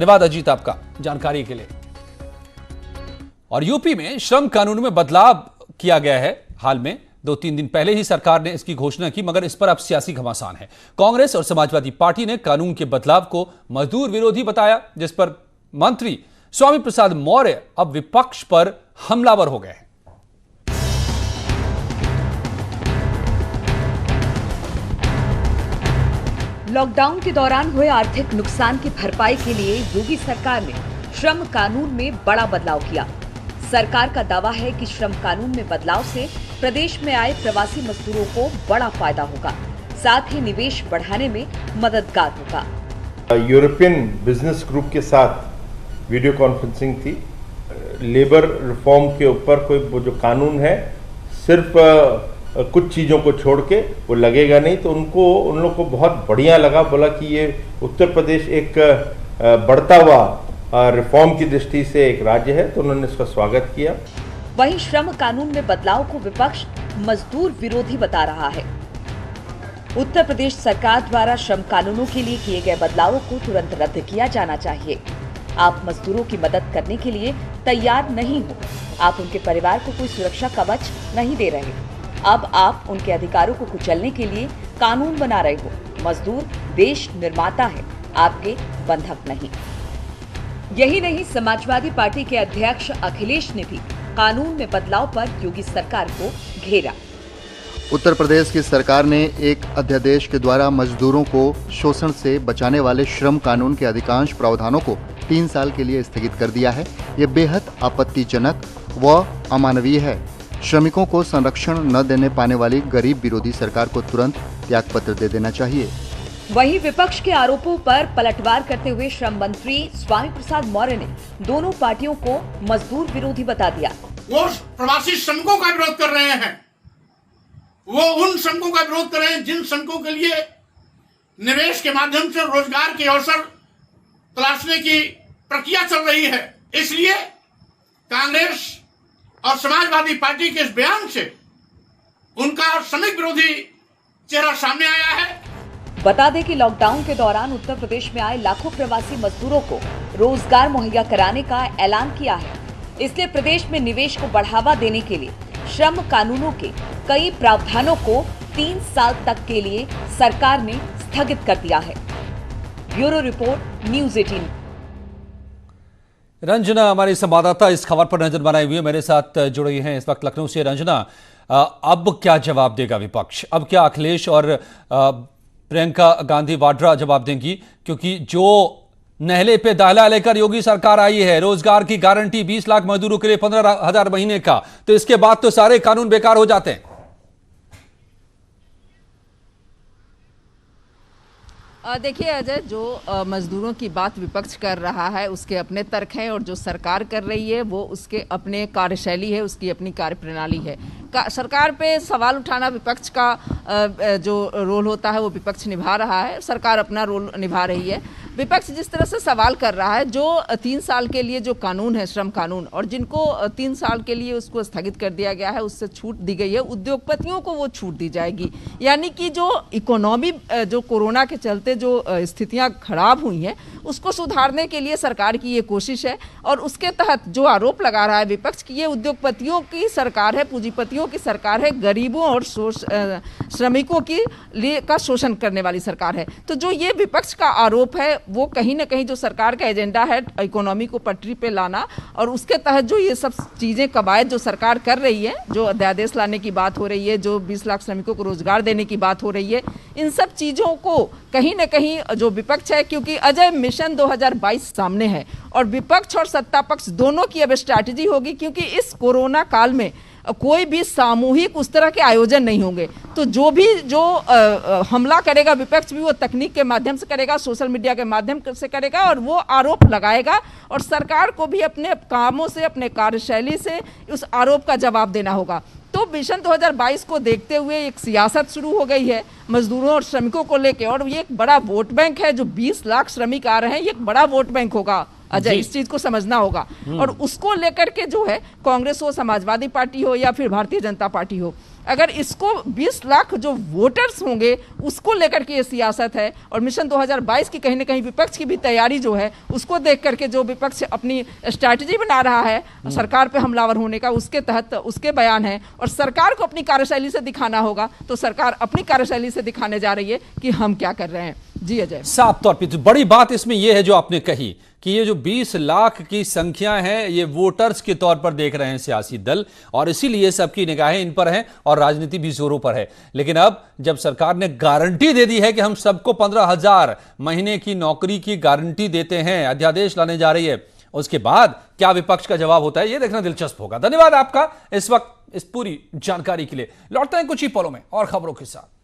धन्यवाद अजीत आपका जानकारी के लिए। और यूपी में श्रम कानून में बदलाव किया गया है। हाल में 2-3 दिन पहले ही सरकार ने इसकी घोषणा की, मगर इस पर अब सियासी घमासान है। कांग्रेस और समाजवादी पार्टी ने कानून के बदलाव को मजदूर विरोधी बताया, जिस पर मंत्री स्वामी प्रसाद मौर्य अब विपक्ष पर हमलावर हो गए हैं। लॉकडाउन के दौरान हुए आर्थिक नुकसान की भरपाई के लिए योगी सरकार ने श्रम कानून में बड़ा बदलाव किया। सरकार का दावा है कि श्रम कानून में बदलाव से प्रदेश में आए प्रवासी मजदूरों को बड़ा फायदा होगा, साथ ही निवेश बढ़ाने में मददगार होगा। यूरोपियन बिजनेस ग्रुप के साथ वीडियो कॉन्फ्रेंसिंग थी। लेबर रिफॉर्म के ऊपर कोई वो जो कानून है सिर्फ कुछ चीज़ों को छोड़ के वो लगेगा नहीं, तो उन लोग को बहुत बढ़िया लगा। बोला कि ये उत्तर प्रदेश एक बढ़ता हुआ रिफॉर्म की दृष्टि से एक राज्य है, तो उन्होंने इसका स्वागत किया। वहीं श्रम कानून में बदलाव को विपक्ष मजदूर विरोधी बता रहा है। उत्तर प्रदेश सरकार द्वारा श्रम कानूनों के लिए किए गए बदलावों को तुरंत रद्द किया जाना चाहिए। आप मजदूरों की मदद करने के लिए तैयार नहीं हो, आप उनके परिवार को कोई सुरक्षा कवच नहीं दे रहे, अब आप उनके अधिकारों को कुचलने के लिए कानून बना रहे हो। मजदूर देश निर्माता है, आपके बंधक नहीं। यही नहीं, समाजवादी पार्टी के अध्यक्ष अखिलेश ने भी कानून में बदलाव पर योगी सरकार को घेरा। उत्तर प्रदेश की सरकार ने एक अध्यादेश के द्वारा मजदूरों को शोषण से बचाने वाले श्रम कानून के अधिकांश प्रावधानों को 3 साल के लिए स्थगित कर दिया है। ये बेहद आपत्तिजनक व अमानवीय है। श्रमिकों को संरक्षण न देने पाने वाली गरीब विरोधी सरकार को तुरंत त्यागपत्र दे देना चाहिए। वहीं विपक्ष के आरोपों पर पलटवार करते हुए श्रम मंत्री स्वामी प्रसाद मौर्य ने दोनों पार्टियों को मजदूर विरोधी बता दिया। वो प्रवासी श्रमिकों का विरोध कर रहे हैं, वो उन श्रमिकों का विरोध कर रहे हैं जिन श्रमिकों के लिए निवेश के माध्यम से रोजगार के अवसर तलाशने की प्रक्रिया चल रही है। इसलिए कांग्रेस और समाजवादी पार्टी के इस बयान से उनका श्रमिक विरोधी चेहरा सामने आया है। बता दें कि लॉकडाउन के दौरान उत्तर प्रदेश में आए लाखों प्रवासी मजदूरों को रोजगार मुहैया कराने का ऐलान किया है। इसलिए प्रदेश में निवेश को बढ़ावा देने के लिए श्रम कानूनों के कई प्रावधानों को 3 साल तक के लिए सरकार ने स्थगित कर दिया है। Bureau report, news 18। रंजना हमारी संवाददाता इस खबर पर नजर बनाए हुए मेरे साथ जुड़ी हैं इस वक्त लखनऊ से। रंजना, अब क्या जवाब देगा विपक्ष? अब क्या अखिलेश और प्रियंका गांधी वाड्रा जवाब देंगी? क्योंकि जो नहले पे दाहला लेकर योगी सरकार आई है, रोजगार की गारंटी 20 लाख मजदूरों के लिए 15,000 महीने का, तो इसके बाद तो सारे कानून बेकार हो जाते हैं। देखिए अजय, जो मजदूरों की बात विपक्ष कर रहा है उसके अपने तर्क हैं, और जो सरकार कर रही है वो उसके अपने कार्यशैली है, उसकी अपनी कार्यप्रणाली है। सरकार पे सवाल उठाना विपक्ष का जो रोल होता है वो विपक्ष निभा रहा है, सरकार अपना रोल निभा रही है। विपक्ष जिस तरह से सवाल कर रहा है, जो 3 साल के लिए जो कानून है श्रम कानून, और जिनको 3 साल के लिए उसको स्थगित कर दिया गया है, उससे छूट दी गई है, उद्योगपतियों को वो छूट दी जाएगी। यानी कि जो इकोनॉमी जो कोरोना के चलते जो स्थितियां खराब हुई हैं उसको सुधारने के लिए सरकार की ये कोशिश है। और उसके तहत जो आरोप लगा रहा है विपक्ष की, ये उद्योगपतियों की सरकार है, पूंजीपतियों की सरकार है, गरीबों और श्रमिकों की लिए का शोषण करने वाली सरकार है। तो जो ये विपक्ष का आरोप है वो कहीं ना कहीं जो सरकार का एजेंडा है इकोनॉमी को पटरी पे लाना, और उसके तहत जो ये सब चीज़ें कवायद जो सरकार कर रही है, जो अध्यादेश लाने की बात हो रही है, जो 20 लाख श्रमिकों को रोजगार देने की बात हो रही है, इन सब चीज़ों को कहीं ना कहीं जो विपक्ष है, क्योंकि अजय मिशन 2022 सामने है और विपक्ष और सत्ता पक्ष दोनों की अब स्ट्रैटेजी होगी, क्योंकि इस कोरोना काल में कोई भी सामूहिक उस तरह के आयोजन नहीं होंगे। तो जो हमला करेगा विपक्ष भी वो तकनीक के माध्यम से करेगा, सोशल मीडिया के माध्यम से करेगा, और वो आरोप लगाएगा, और सरकार को भी अपने कामों से, अपने कार्यशैली से उस आरोप का जवाब देना होगा। तो मिशन 2022 को देखते हुए एक सियासत शुरू हो गई है मजदूरों और श्रमिकों को लेकर, और ये एक बड़ा वोट बैंक है। जो 20 लाख श्रमिक आ रहे हैं, ये एक बड़ा वोट बैंक होगा अजय, इस चीज को समझना होगा। और उसको लेकर के जो है कांग्रेस हो, समाजवादी पार्टी हो या फिर भारतीय जनता पार्टी हो, अगर इसको 20 लाख जो वोटर्स होंगे उसको लेकर के ये सियासत है, और मिशन 2022 की कहीं ना कहीं विपक्ष की भी तैयारी जो है उसको देख करके जो विपक्ष अपनी स्ट्रैटेजी बना रहा है सरकार पे हमलावर होने का, उसके तहत उसके बयान है, और सरकार को अपनी कार्यशैली से दिखाना होगा, तो सरकार अपनी कार्यशैली से दिखाने जा रही है कि हम क्या कर रहे हैं। जी अजय, साफ तौर पे तो बड़ी बात इसमें यह है जो आपने कही कि ये जो 20 लाख की संख्या है ये वोटर्स के तौर पर देख रहे हैं सियासी दल, और इसीलिए सबकी निगाहें इन पर हैं और राजनीति भी जोरों पर है। लेकिन अब जब सरकार ने गारंटी दे दी है कि हम सबको 15,000 महीने की नौकरी की गारंटी देते हैं, अध्यादेश लाने जा रही है, उसके बाद क्या विपक्ष का जवाब होता है ये देखना दिलचस्प होगा। धन्यवाद आपका इस वक्त इस पूरी जानकारी के लिए। लौटते हैं कुछ ही पलों में और खबरों के साथ।